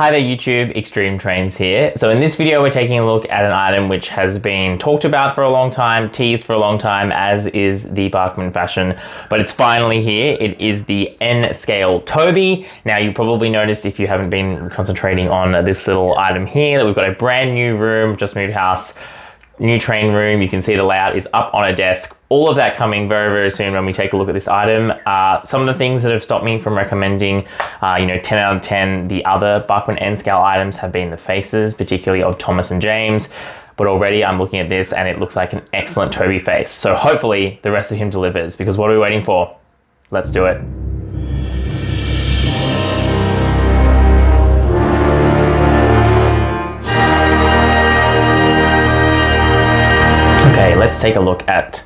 Hi there YouTube, Extreme Trains here. So in this video we're taking a look at an item which has been talked about for a long time, teased for a long time, as is the Bachmann fashion, but it's finally here. It is the N Scale Toby. Now you probably noticed, if you haven't been concentrating on this little item here, that we've got a brand new room, just moved house, new train room. You can see the layout is up on a desk. All of that coming very, very soon when we take a look at this item. Some of the things that have stopped me from recommending, 10 out of 10, the other Bachmann N Scale items have been the faces, particularly of Thomas and James. But already I'm looking at this and it looks like an excellent Toby face. So hopefully the rest of him delivers, because what are we waiting for? Let's do it. Okay, let's take a look at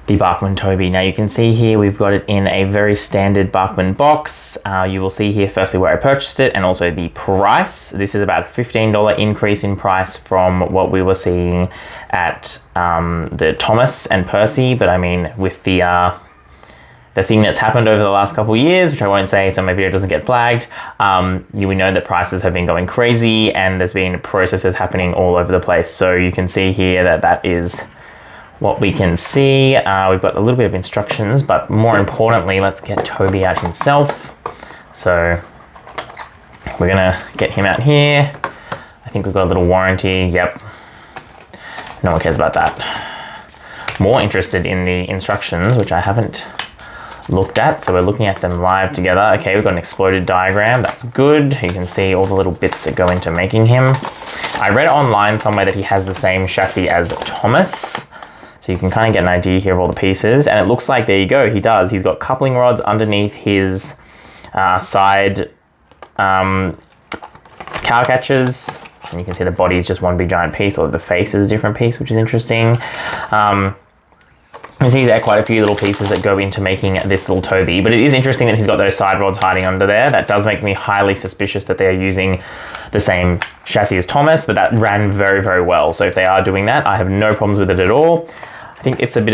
the Bachmann Toby. Now you can see here we've got it in a very standard Bachmann box. You will see here firstly where I purchased it and also the price. This is about a $15 increase in price from what we were seeing at the Thomas and Percy, but I mean with the thing that's happened over the last couple of years, which I won't say so my video doesn't get flagged, we know that prices have been going crazy and there's been processes happening all over the place. So you can see here that that is what we can see. We've got a little bit of instructions, but more importantly, let's get Toby out himself. So we're gonna get him out here. I think we've got a little warranty. Yep, no one cares about that. More interested in the instructions, which I haven't looked at, so we're looking at them live together. Okay, we've got an exploded diagram. That's good. You can see all the little bits that go into making him. I read online somewhere that he has the same chassis as Thomas, so you can kind of get an idea here of all the pieces, and it looks like, there you go, he does. He's got coupling rods underneath his side cow catchers, and you can see the body is just one big giant piece, or the face is a different piece, which is interesting. You see there are quite a few little pieces that go into making this little Toby, but it is interesting that he's got those side rods hiding under there. That does make me highly suspicious that they're using the same chassis as Thomas, but that ran very, very well. So if they are doing that, I have no problems with it at all. I think it's a bit,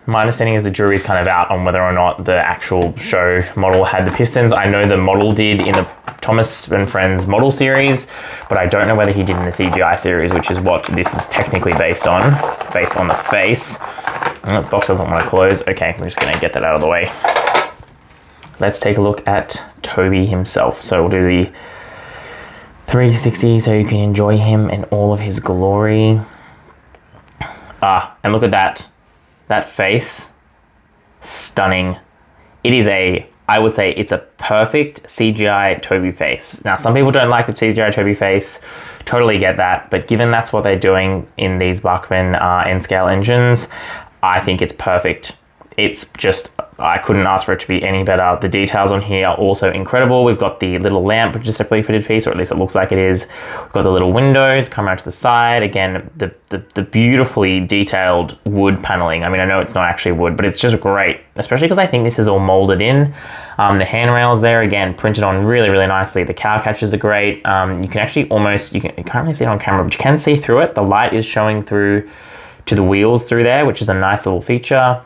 my understanding is the jury's kind of out on whether or not the actual show model had the pistons. I know the model did in the Thomas and Friends model series, but I don't know whether he did in the CGI series, which is what this is technically based on the face. The box doesn't want to close. Okay, we're just going to get that out of the way. Let's take a look at Toby himself. So we'll do the 360 so you can enjoy him in all of his glory. And look at that. That face. Stunning. It is I would say it's a perfect CGI Toby face. Now, some people don't like the CGI Toby face. Totally get that. But given that's what they're doing in these Bachmann N Scale engines, I think it's perfect. It's just, I couldn't ask for it to be any better. The details on here are also incredible. We've got the little lamp, which is a separately fitted piece, or at least it looks like it is. We've got the little windows come around to the side. Again, the beautifully detailed wood paneling. I mean, I know it's not actually wood, but it's just great, especially because I think this is all molded in. The handrails there, again, printed on really, really nicely. The cow catchers are great. You can actually almost, you can't really see it on camera, but you can see through it. The light is showing through to the wheels through there, which is a nice little feature.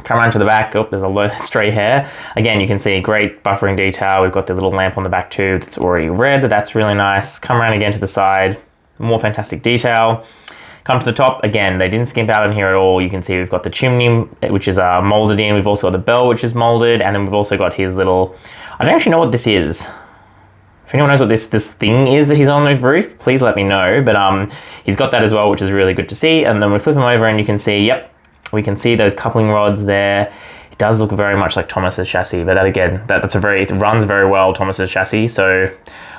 Come around to the back. Oh, there's a low stray hair. Again, you can see great buffering detail. We've got the little lamp on the back too that's already red. That's really nice. Come around again to the side. More fantastic detail. Come to the top. Again, they didn't skimp out in here at all. You can see we've got the chimney, which is molded in. We've also got the bell, which is molded. And then we've also got his little, I don't actually know what this is. If anyone knows what this thing is that he's on the roof, please let me know. But he's got that as well, which is really good to see. And then we flip him over and you can see, yep, we can see those coupling rods there. It does look very much like Thomas's chassis, but that again, it runs very well, Thomas's chassis. So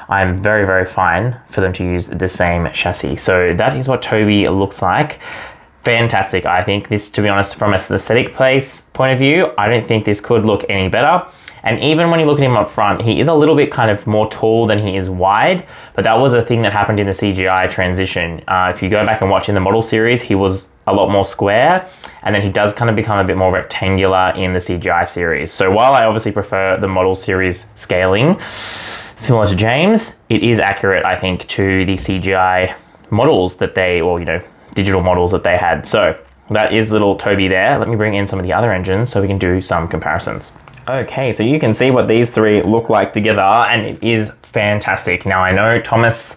I'm very, very fine for them to use the same chassis. So that is what Toby looks like. Fantastic. I think this, to be honest, from an aesthetic point of view, I don't think this could look any better. And even when you look at him up front, he is a little bit kind of more tall than he is wide, but that was a thing that happened in the CGI transition. If you go back and watch in the model series, he was a lot more square, and then he does kind of become a bit more rectangular in the CGI series. So while I obviously prefer the model series scaling, similar to James, it is accurate, I think, to the CGI models that they, or digital models that they had. So that is little Toby there. Let me bring in some of the other engines so we can do some comparisons. Okay, so you can see what these three look like together, and it is fantastic. Now, I know Thomas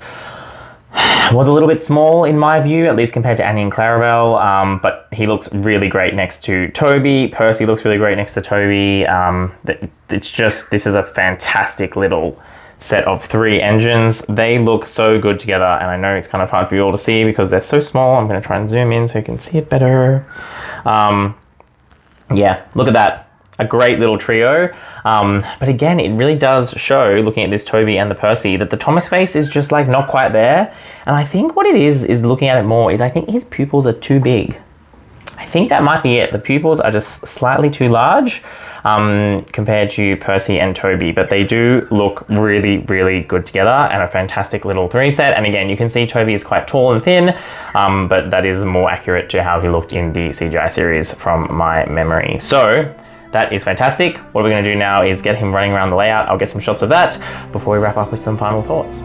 was a little bit small in my view, at least compared to Annie and Clarabelle, but he looks really great next to Toby. Percy looks really great next to Toby. It's just, this is a fantastic little set of three engines. They look so good together, and I know it's kind of hard for you all to see because they're so small. I'm going to try and zoom in so you can see it better. Yeah, look at that. A great little trio. But again, it really does show, looking at this Toby and the Percy, that the Thomas face is just like not quite there. And I think what it is looking at it more, is I think his pupils are too big. I think that might be it. The pupils are just slightly too large compared to Percy and Toby, but they do look really, really good together, and a fantastic little three set. And again, you can see Toby is quite tall and thin, but that is more accurate to how he looked in the CGI series from my memory. So that is fantastic. What we're going to do now is get him running around the layout. I'll get some shots of that before we wrap up with some final thoughts.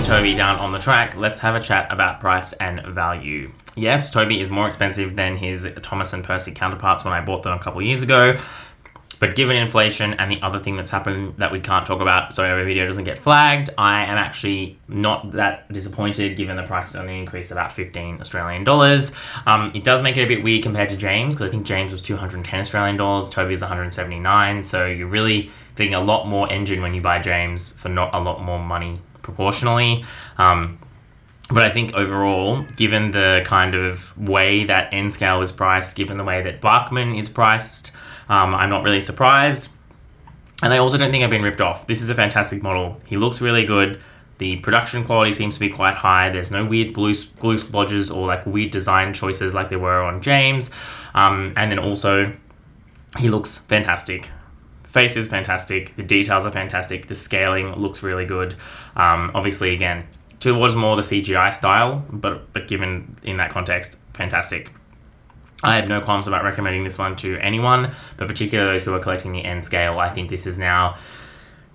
Toby down on the track, let's have a chat about price and value. Yes, Toby is more expensive than his Thomas and Percy counterparts when I bought them a couple of years ago, but given inflation and the other thing that's happened that we can't talk about so our video doesn't get flagged, I am actually not that disappointed given the price only increased about 15 Australian dollars. It does make it a bit weird compared to James, because I think James was 210 Australian dollars, Toby is 179, so you're really getting a lot more engine when you buy James for not a lot more money proportionally. But I think overall, given the kind of way that N Scale is priced, given the way that Bachmann is priced, I'm not really surprised. And I also don't think I've been ripped off. This is a fantastic model. He looks really good. The production quality seems to be quite high. There's no weird glue splodges or like weird design choices like there were on James. And then also, he looks fantastic. Face is fantastic, the details are fantastic, the scaling looks really good. Obviously, again, towards more the CGI style, but given in that context, fantastic. I have no qualms about recommending this one to anyone, but particularly those who are collecting the N Scale. I think this is now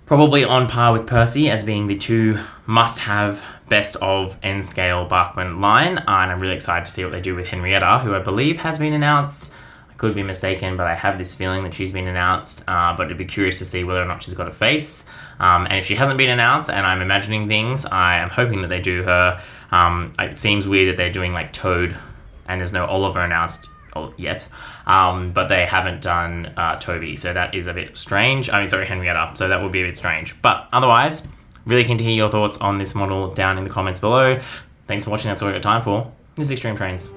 probably on par with Percy as being the two must-have best of N Scale Bachmann line, and I'm really excited to see what they do with Henrietta, who I believe has been announced. Could be mistaken, but I have this feeling that she's been announced, but it'd be curious to see whether or not she's got a face. And if she hasn't been announced, and I'm imagining things, I am hoping that they do her. It seems weird that they're doing like Toad, and there's no Oliver announced yet, but they haven't done Toby, so that is a bit strange. Henrietta, so that would be a bit strange. But otherwise, really keen to hear your thoughts on this model down in the comments below. Thanks for watching, that's all I got time for. This is Extreme Trains.